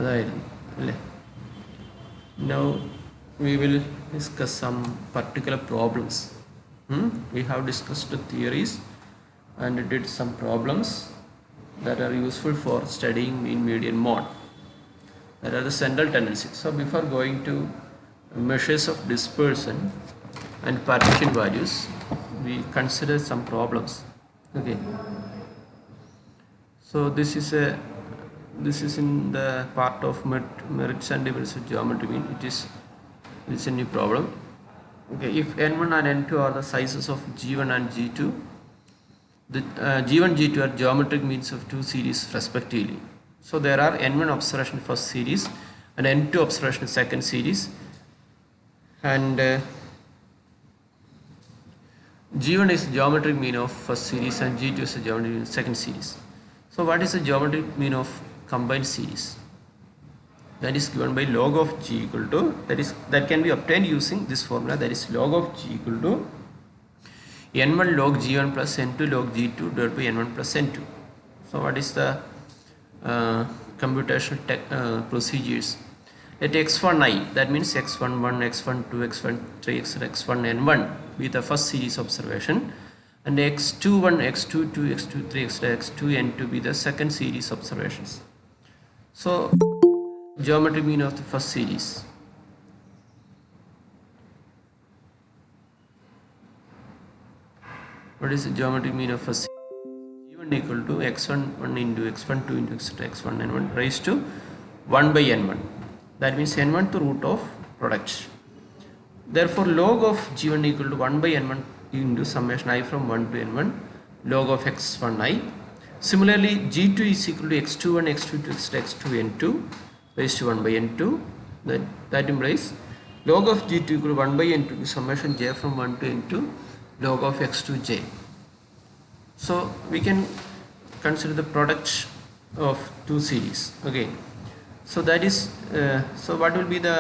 അതായിരുന്നു അല്ലേ. Now we will discuss some particular problems. We have discussed the theories and did some problems that are useful for studying mean median mode. That are the central tendencies. So before going to measures of dispersion and partition values, we consider some problems. Okay. So this is in the part of merits and divisions of geometry mean. It's a new problem. Okay, if n1 and n2 are the sizes of g1 and g2, the g1 g2 are geometric means of two series respectively. So there are n1 observation first series and n2 observation second series, and g1 is geometric mean of first series and g2 is a geometric mean of second series. So what is the geometric mean of combined series? That is given by log of g equal to, that can be obtained using this formula, that is log of g equal to n1 log g1 plus n2 log g2 divided by n1 plus n2. So what is the computational procedures? Let x1i, that means x11, x12, x13, x1n1 be the first series observation, and x21, x22, x23, x2n2 be the second series observations. So geometry mean of the first series. What is the geometry mean of first series? G1 equal to x11 into x12 into x1n1 raised to 1 by n1. That means n1 to root of product. Therefore log of g1 equal to 1 by n1 into summation i from 1 to n1 log of x1i. Similarly g2 is equal to x21, x22, x2n2 raised to 1 by n2. That implies log of g2 equal to 1 by n2 to summation j from 1 to n2 log of x2j. So we can consider the product of two series. Okay, so that is so what will be the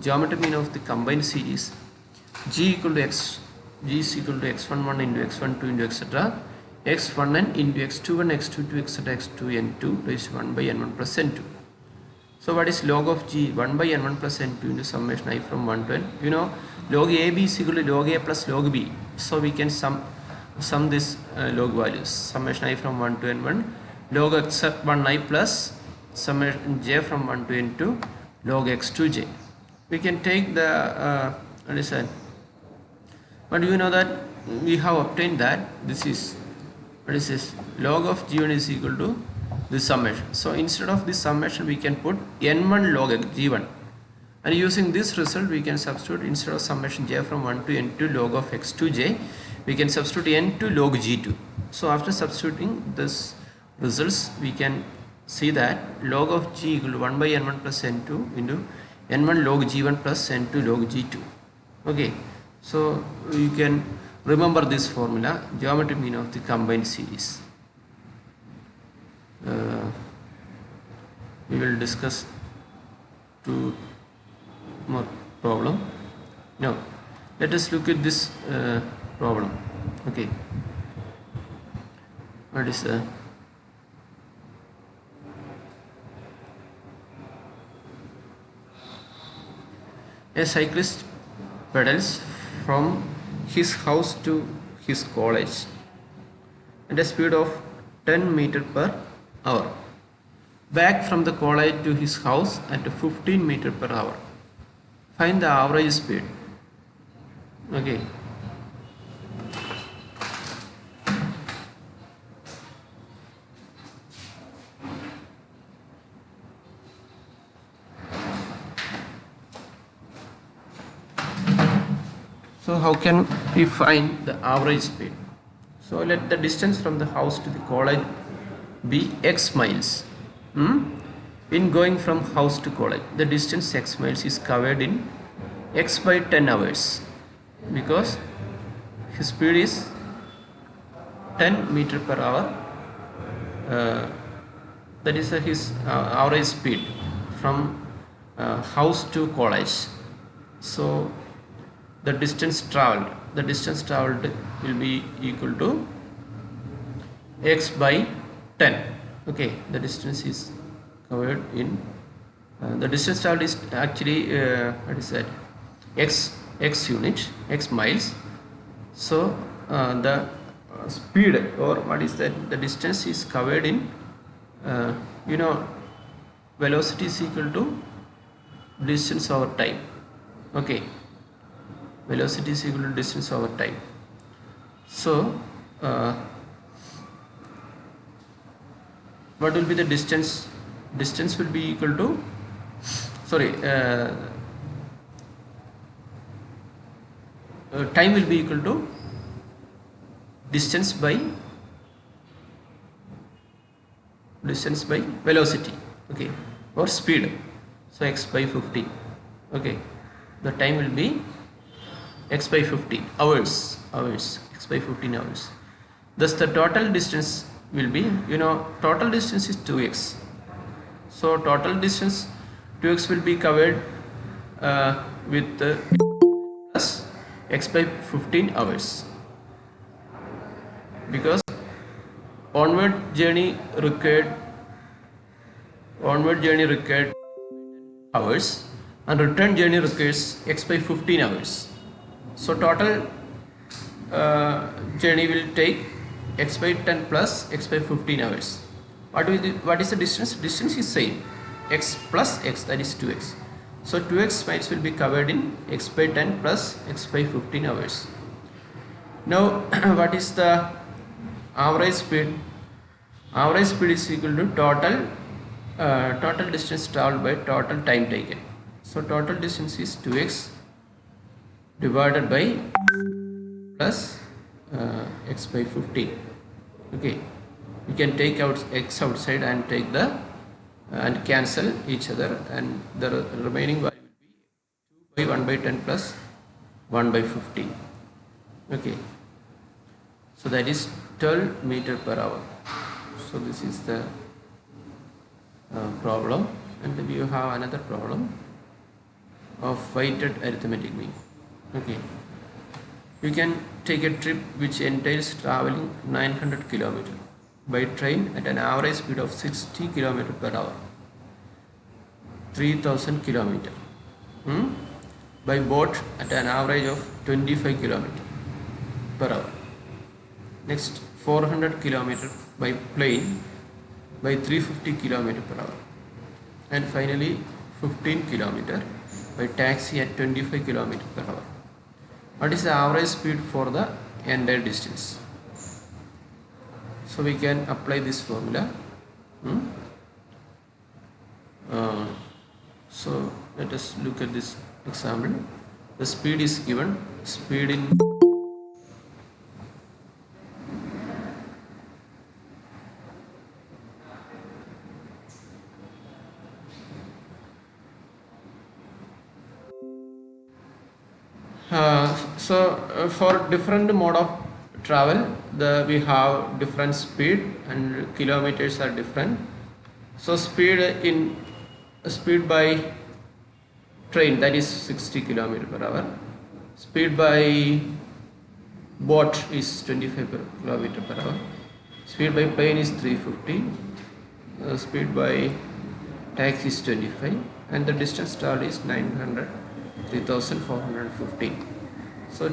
geometry mean of the combined series? G is equal to x11 into x12 into etc. x1n into x21, x22, etc. x2n2 raised to 1 by n1 plus n2. So what is log of g? 1 by n1 plus n2 into summation i from 1 to n. You know log ab is equal to log a plus log b. So we can sum this log values. Summation i from 1 to n1 log x1i plus summation j from 1 to n2 log x2j. We can take the what is that? But you know that we have obtained that this is, what is this, log of g1 is equal to this summation. So instead of this summation we can put n1 log g1, and using this result we can substitute, instead of summation j from 1 to n2 log of x2j, we can substitute n2 log g2. So after substituting this results we can see that log of g equal to 1 by n1 plus n2 into n1 log g1 plus n2 log g2. Okay, so you can remember this formula, geometry mean of the combined series. We will discuss two more problem. Now let us look at this problem. Okay, what is the a cyclist pedals from his house to his college at a speed of 10 meters per hour, back from the college to his house at 15 meters per hour. Find the average speed. Okay, so how can we find the average speed? So let the distance from the house to the college be x miles. In going from house to college, the distance x miles is covered in x by 10 hours, because his speed is 10 meters per hour. That is his average speed from house to college. So the distance traveled will be equal to x by 10. Okay, the distance is covered in The distance traveled is actually what is that, x unit, x miles. So the speed, or what is that, the distance is covered in uh, you know velocity is equal to distance over time. Okay, velocity is equal to distance over time. So what will be the distance? Distance will be equal to, sorry, time will be equal to distance by velocity, okay, or speed. So x by 15, okay, the time will be x by 15 hours, x by 15 hours. Thus the total distance will be, total distance is 2x. So total distance 2x will be covered with plus x by 15 hours, because onward journey required hours, and return journey requires x by 15 hours. So total journey will take x by 10 plus x by 15 hours. What is the distance? Distance is same, x plus x, that is 2x. So 2x miles will be covered in x by 10 plus x by 15 hours. Now what is the average speed? Average speed is equal to total distance traveled by total time taken. So total distance is 2x divided by plus x by 15. Okay, you can take out x outside and take the and cancel each other, and the remaining value will be 2 by 1 by 10 plus 1 by 15. Okay, so that is 12 meter per hour. So this is the problem, and we have another problem of weighted arithmetic mean. Okay, you can take a trip which entails traveling 900 km by train at an average speed of 60 km per hour, 3000 km, by boat at an average of 25 km per hour. Next, 400 km by plane by 350 km per hour, and finally 15 km by taxi at 25 km per hour. What is the average speed for the entire distance? So we can apply this formula. So let us look at this example. The speed is given, speed in for different mode of travel, we have different speed, and kilometers are different. So speed by train, that is 60 km per hour. Speed by boat is 25 km per hour. Speed by plane is 350. Speed by taxi is 25, and the distance traveled is 900, 3415. So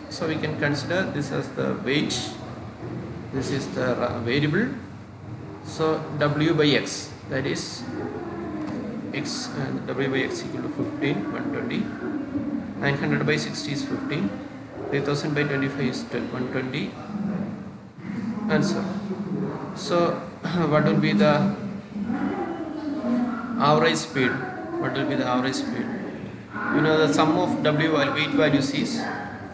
so we can consider this as the weight, this is the variable. So w by x, that is x, w by x equal to 15, 120, 900 by 60 is 15, 3000 by 25 is 120, and so on. So what will be the average speed? What will be the average speed? The sum of w weight values is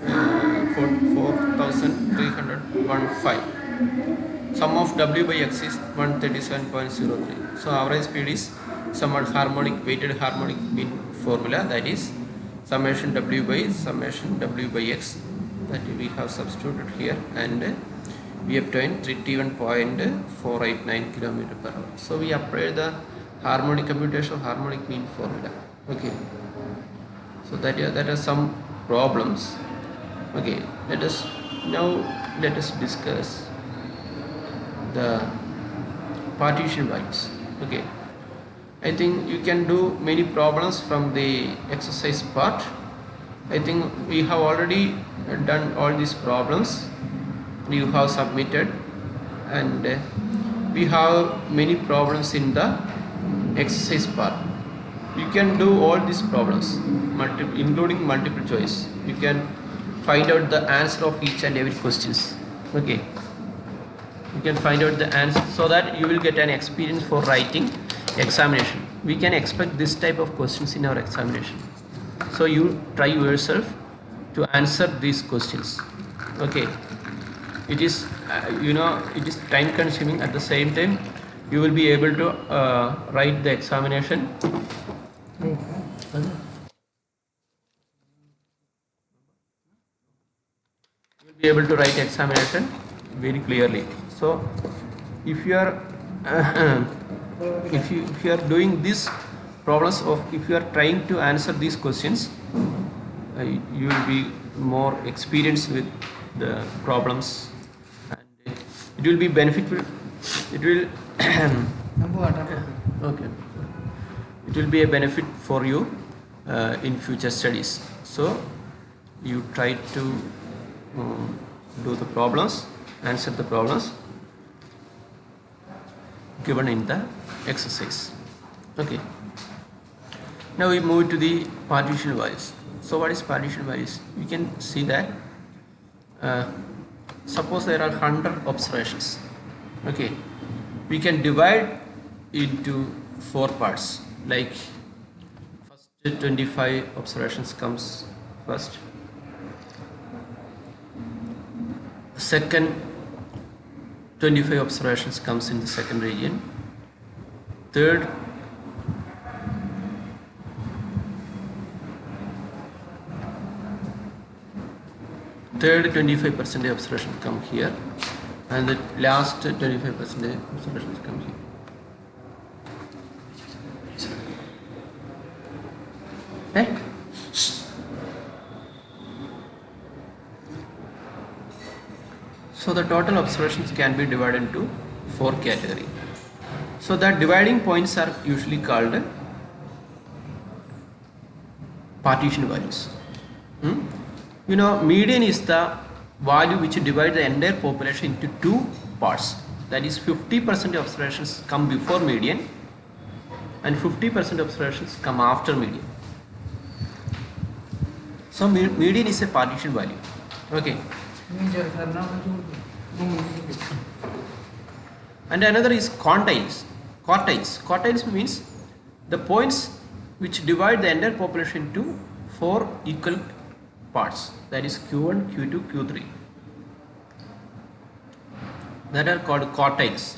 4315. Sum of w by x is 137.03. So average speed is somewhat weighted harmonic mean formula, that is summation w by x, that we have substituted here, and we obtained 31.489 km per hour. So we applied the harmonic computation of harmonic mean formula. Okay, so that are some problems. Okay, let us discuss the partition values. Okay, I think you can do many problems from the exercise part. I think we have already done all these problems you have submitted, and we have many problems in the exercise part. You can do all these problems, including multiple choice. You can find out the answer of each and every questions. Okay, you can find out the answer so that you will get an experience for writing examination. We can expect this type of questions in our examination, so you try yourself to answer these questions. Okay, it is it is time consuming. At the same time, you will be able to write the examination. You will be able to write examination very clearly. So if you are if you are doing these problems, of if you are trying to answer these questions, you will be more experienced with the problems, and it will be beneficial. It will okay, it will be a benefit for you in future studies. So you try to do the problems, answer the problems given in the exercise. Okay, now we move to the partition values. So what is partition values? You can see that suppose there are 100 observations. Okay, we can divide into 4 parts, like first 25 observations comes first, second 25 observations comes in the second region, third 25% observation come here, and the last 25% observations come here. Right? So the total observations can be divided into 4 categories. So the dividing points are usually called partition values. You know, median is the value which divides the entire population into 2 parts. That is, 50% observations come before median and 50% observations come after median. So median is a partition value. Okay. And another is quartiles. Quartiles means the points which divide the entire population into 4 equal parts. That is Q1, Q2, Q3. That are called quartiles.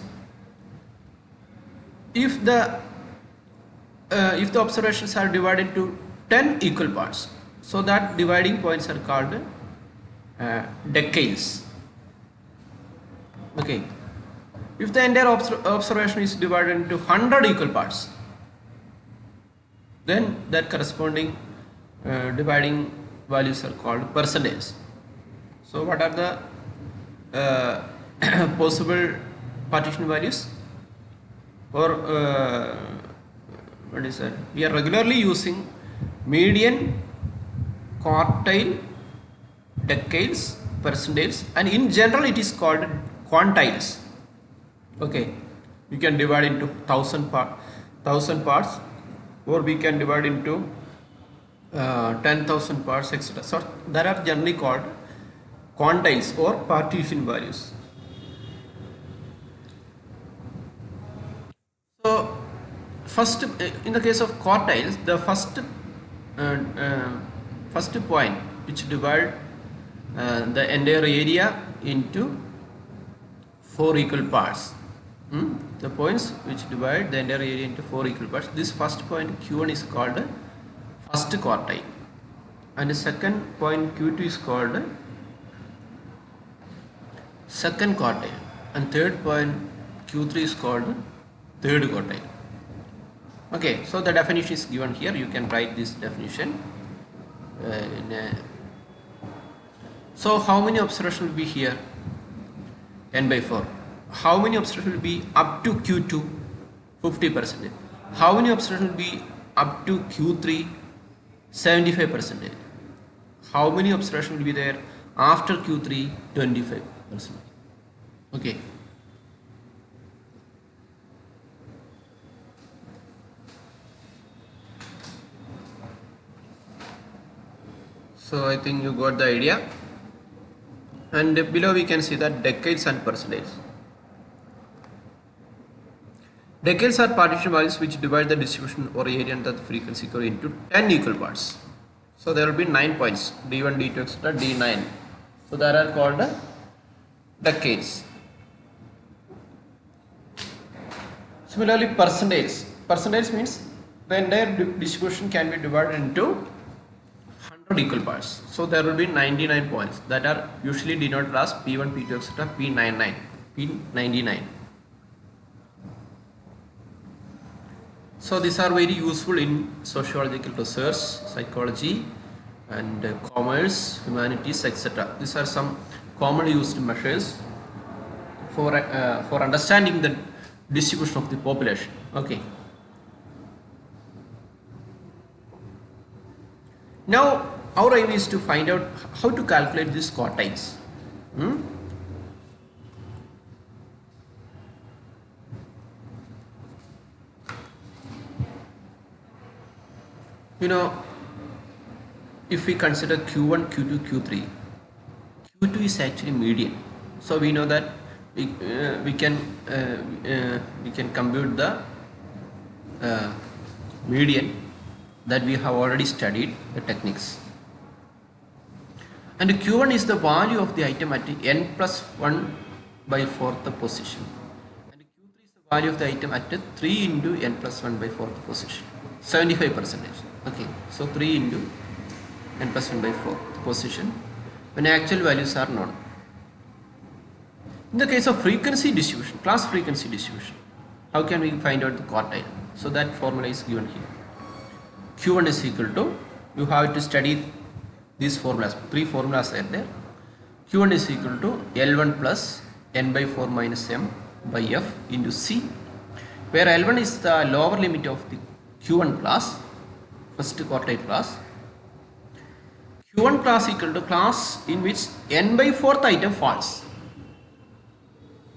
If the observations are divided into 10 equal parts, so that dividing points are called decales. Okay. If the entire observation is divided into 100 equal parts, then that corresponding dividing values are called percentages. So what are the possible partition values? Or what is that? We are regularly using median, quartile, decales, percentiles, and in general it is called quantiles. Okay, we can divide into 1000 parts, or we can divide into 10,000 parts, etc. So that are generally called quantiles or partition values. So first, in the case of quartiles, the first point which divide the entire area into 4 equal parts. The points which divide the entire area into 4 equal parts. This first point Q1 is called first quartile, and the second point Q2 is called second quartile, and third point Q3 is called third quartile. Okay, so the definition is given here. You can write this definition. So how many observations will be here? N by 4. How many observations will be up to Q2? 50%. How many observations will be up to Q3? 75%. How many observations will be there after Q3? 25%. Okay. So I think you got the idea. And below we can see that decades and percentage. Decades are partition values which divide the distribution or area under the frequency curve into 10 equal parts. So there will be 9 points, D1, D2, etc., D9. So that are called decades. Similarly, percentage. Percentage means the entire distribution can be divided into 100 equal parts. So there will be 99 points that are usually denoted as P1, P2, etc., P99, P99. So these are very useful in sociological research, psychology, and commerce, humanities, etc. These are some commonly used measures for understanding the distribution of the population. Okay. Now our aim is to find out how to calculate these quartiles. You know, if we consider Q1, Q2, Q3, Q2 is actually median. So we know that we can compute the median that we have already studied the techniques. And Q1 is the value of the item at n plus 1 by 4th position. And Q3 is the value of the item at 3 into n plus 1 by 4th position. 75%. Okay, so 3 into n plus 1 by 4th position when actual values are known. In the case of frequency distribution, class frequency distribution, how can we find out the quartile? So that formula is given here. Q1 is equal to, you have to study these formulas, 3 formulas are there. Q1 is equal to L1 plus n by 4 minus m by f into C, where L1 is the lower limit of the Q1 class, first quartile class. Q1 class equal to class in which n by 4th item falls.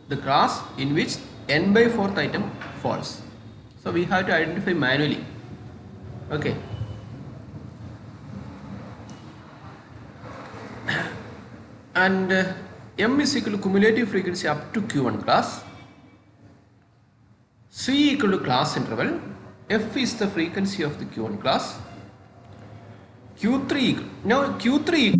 The class in which n by 4th item falls. So we have to identify manually. Okay. And m is equal to cumulative frequency up to Q1 class. C equal to class interval. F is the frequency of the Q1 class. Q3, now Q3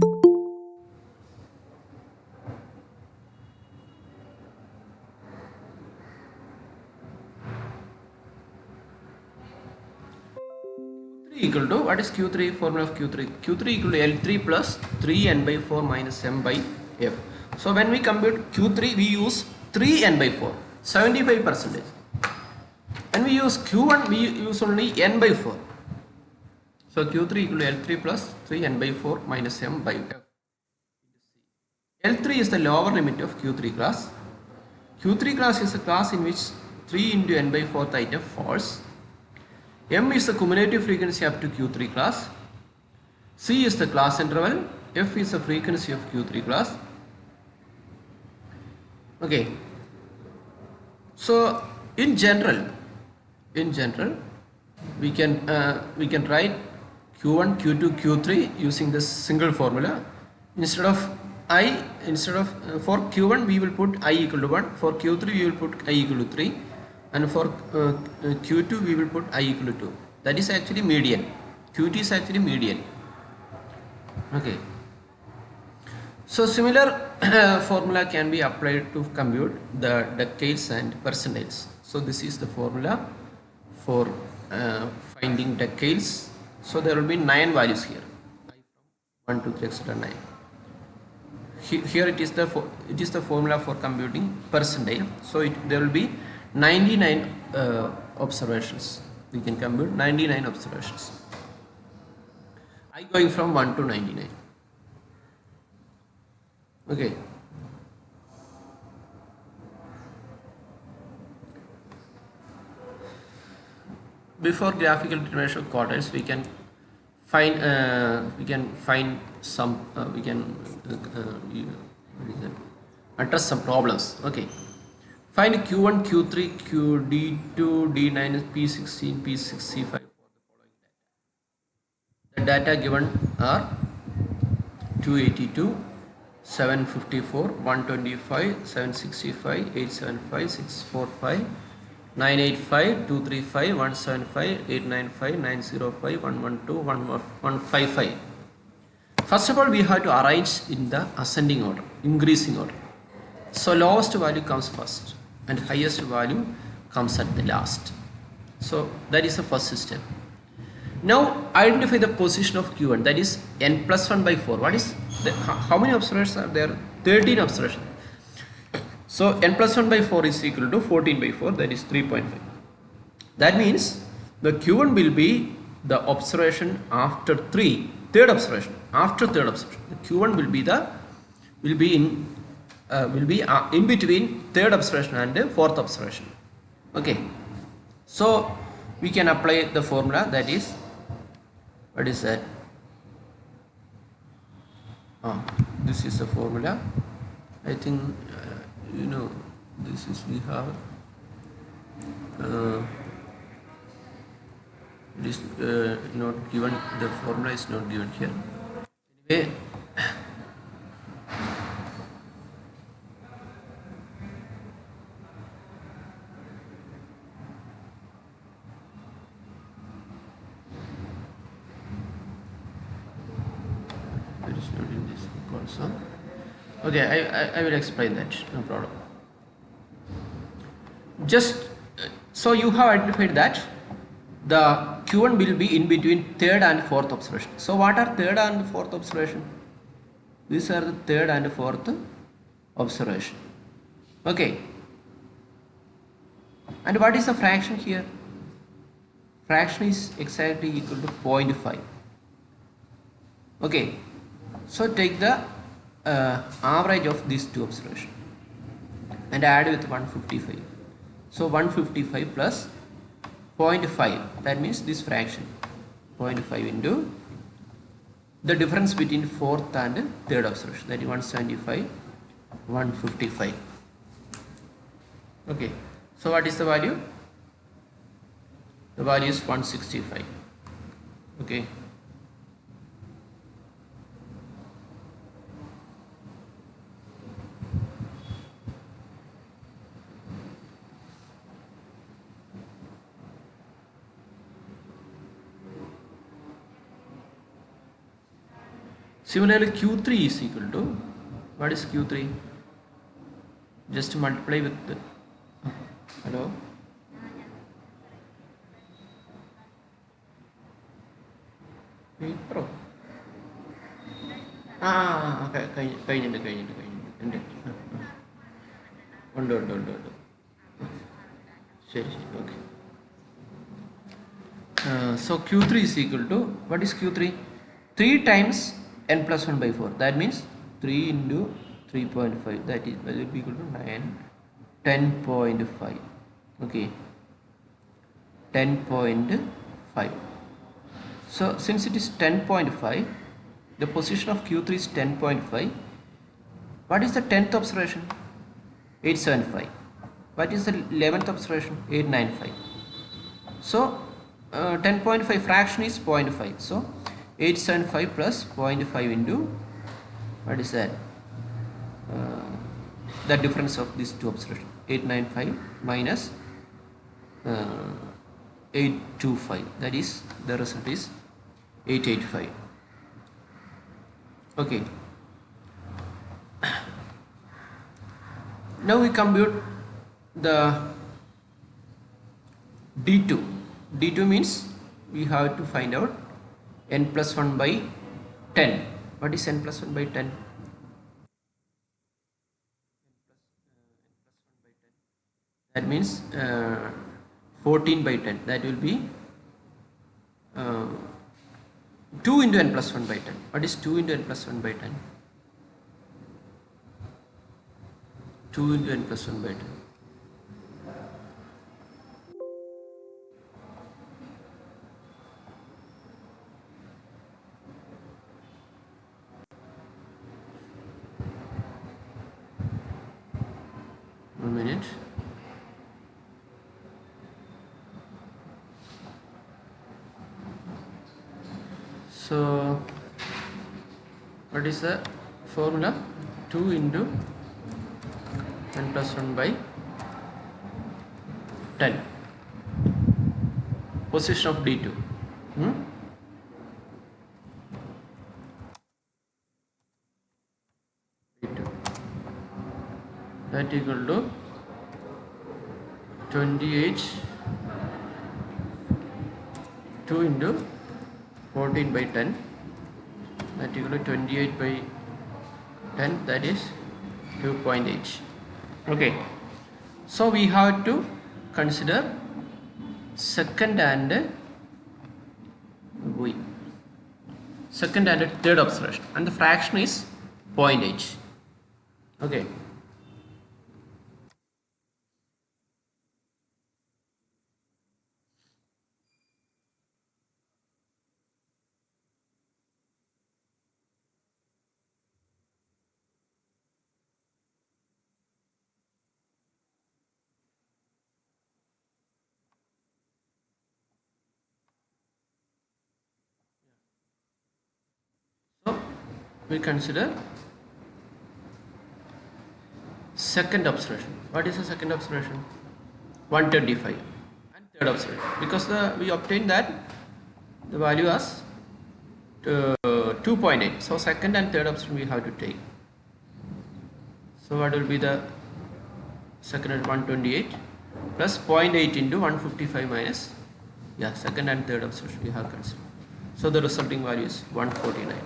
equal to, what is Q3, formula of Q3? Q3 equal to L3 plus 3n by 4 minus m by f. So when we compute Q3, we use 3n by 4, 75%. When we use Q1, we use only n by 4. So Q3 equal to L3 plus 3n by 4 minus m by f. L3 is the lower limit of Q3 class. Q3 class is a class in which 3 into n by 4th item falls. M is the cumulative frequency up to Q3 class. C is the class interval. F is the frequency of Q3 class. Okay. So in general, we can write Q1, Q2, Q3 using this single formula. Instead of for Q1 we will put I equal to 1. For Q3 we will put I equal to 3. And for Q2 we will put I equal to 2. That is actually median. Q2 is actually median. Okay. So similar formula can be applied to compute the decades and percentiles. So this is the formula for finding decades. So there will be 9 values here. 1, 2, 3, etc. 9. Here it is the formula for computing percentile. So there will be 99 observations. We can compute 99 observations. I going from 1 to 99. Okay. before graphical determination of quaternions, we can find some what is that? Address some problems. Okay, find Q1, Q3, QD2, D9, P16, P65 for the following data. The data given are 282, 754, 125, 765, 875, 645, 985, 235, 175, 895, 905, 112, 155. First of all, we have to arrange in the ascending order, increasing order. So lowest value comes first and highest value comes at the last. So that is the first step. Now identify the position of Q1, that is n plus 1 by 4. What is how many observations are there? 13 observations. So n plus 1 by 4 is equal to 14 by 4, that is 3.5. That means the Q1 will be the observation after third observation. After third observation, the Q1 will be in between third observation and fourth observation. Okay, so we can apply the formula, that is, what is that? This is the formula. I think this is, we have it is not given, the formula is not given here. Anyway, it is not in this also. Okay, I will explain that, no problem. Just so you have identified that the Q1 will be in between third and fourth observation. So what are third and fourth observation? These are the third and fourth observation. Okay. And what is the fraction here? Fraction is exactly equal to 0.5. Okay. So take the average of these two observations and add with 155. So 155 plus 0.5, that means this fraction 0.5 into the difference between fourth and third observation, that is 175, 155. Okay, so what is the value? The value is 165. Okay. Similarly, Q3 is equal to, what is Q3? Just multiply with the, hello? Pro. Okay, കഴിഞ്ഞിട്ട്. ഉണ്ട്. ശരി, okay. So Q3 is equal to, what is Q3? 3 times n plus 1 by 4, that means 3 into 3.5, that will be equal to 9, 10.5. okay, 10.5. so since it is 10.5, the position of Q3 is 10.5. what is the 10th observation? 875. what is the 11th observation? 895. so 10.5 fraction is 0.5, so 875 plus 0.5 into, what is that? The difference of these two observations, 895 minus 825, that is, the result is 885. okay, now we compute the D2. D2 means we have to find out n plus 1 by 10. what is n plus 1 by 10? That means 14 by 10, that will be 2 into n plus 1 by 10. what is 2 into n plus 1 by 10? 2 into n plus 1 by 10. 1 minute. So what is the formula? 2 into n plus 1 by 10, position of D2. D2 that equal to 28, 2 into 14 by 10, that equal to 28 by 10, that is 2.8. Okay, so we have to consider second and third observation, and the fraction is 0.8. Okay. So we consider second observation. What is the second observation? 125. And third observation, because we obtained that the value as 2.8. So second and third observation we have to take. So what will be the second at 128 plus 0.8 into 155 minus, second and third observation we have considered. So the resulting value is 149.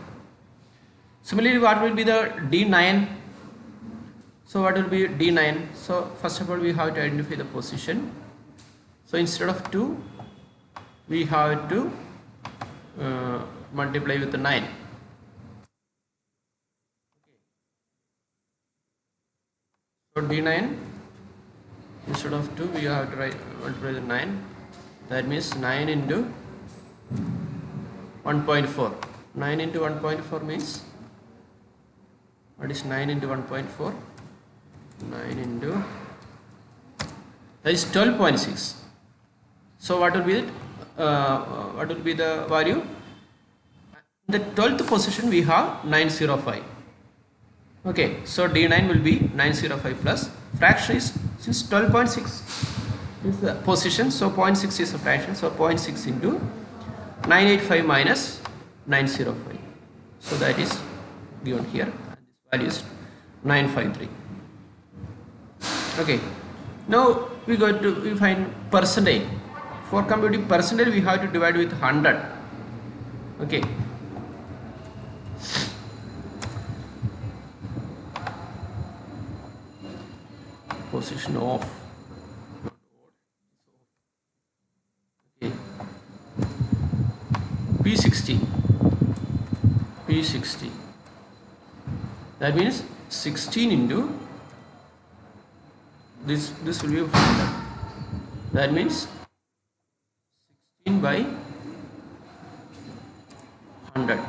Similarly, what will be the D9? So what will be D9? So first of all we have to identify the position. So instead of 2 we have to multiply with the 9. So D9, instead of 2 we have to multiply with 9. That means 9 into 1.4. 9 into 1.4 means, what is 9 into 1.4? 9 into, that is 12.6. So what will be it? What will be the value? In the 12th position we have 905. Okay, so D9 will be 905 plus fraction is, since 12.6 is the position, so 0.6 is a fraction, so 0.6 into 985 minus 905. So that is given here, and this value is 953. Okay, now we find percentage. For computing percentage we have to divide with 100. Okay, position of, okay, P60, that means 16 into this will be 100. That means 16 by 100.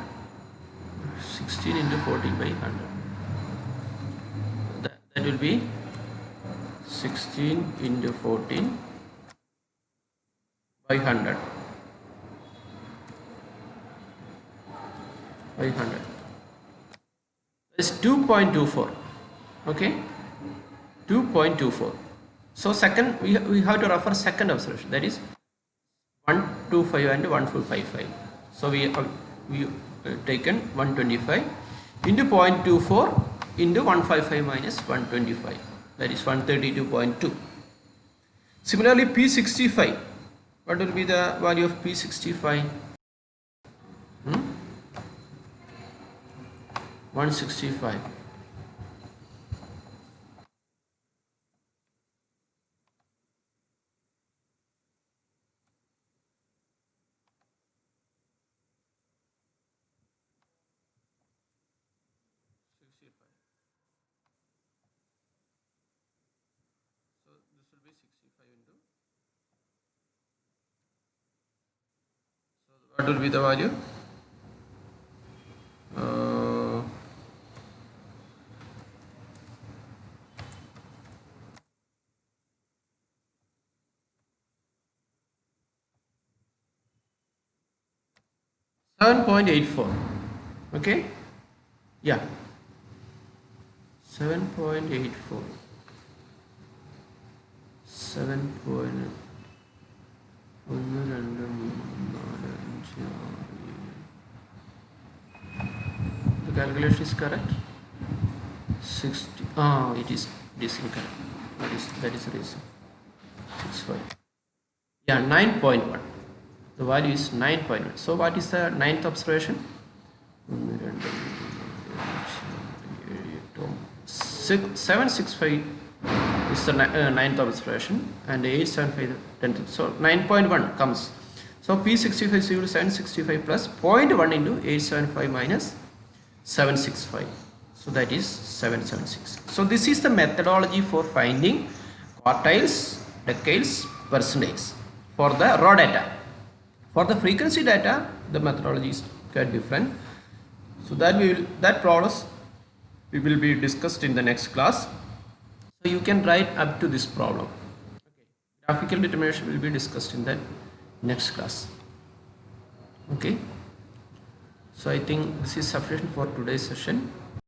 16 into 14 by 100. That will be 16 into 14 by 100. By 100. That is 2.24. Okay, 2.24. So second, we have to refer second observation, that is 125 and 1455. So we taken 125 into 0.24 into 155 minus 125, that is 132.2. Similarly, P65, what will be the value of P65? 165. So this will be 65 into. So what will be the value? 7.84. Okay, yeah, 7.84. 7. The calculation is correct. 60. Ah, it is incorrect. That is the reason. 65. Yeah, 9.1. The value is 9.1. So what is the ninth observation? 765 is the ninth observation, and 875 10th. So 9.1 comes. So P65 is equal to 765 plus 0.1 into 875 minus 765. So that is 776. So this is the methodology for finding quartiles, deciles, percentiles for the raw data. For the frequency data, the methodology is quite different. So that process we will be discussed in the next class. So you can write up to this problem. Okay. Graphical determination will be discussed in the next class. Okay. So I think this is sufficient for today's session.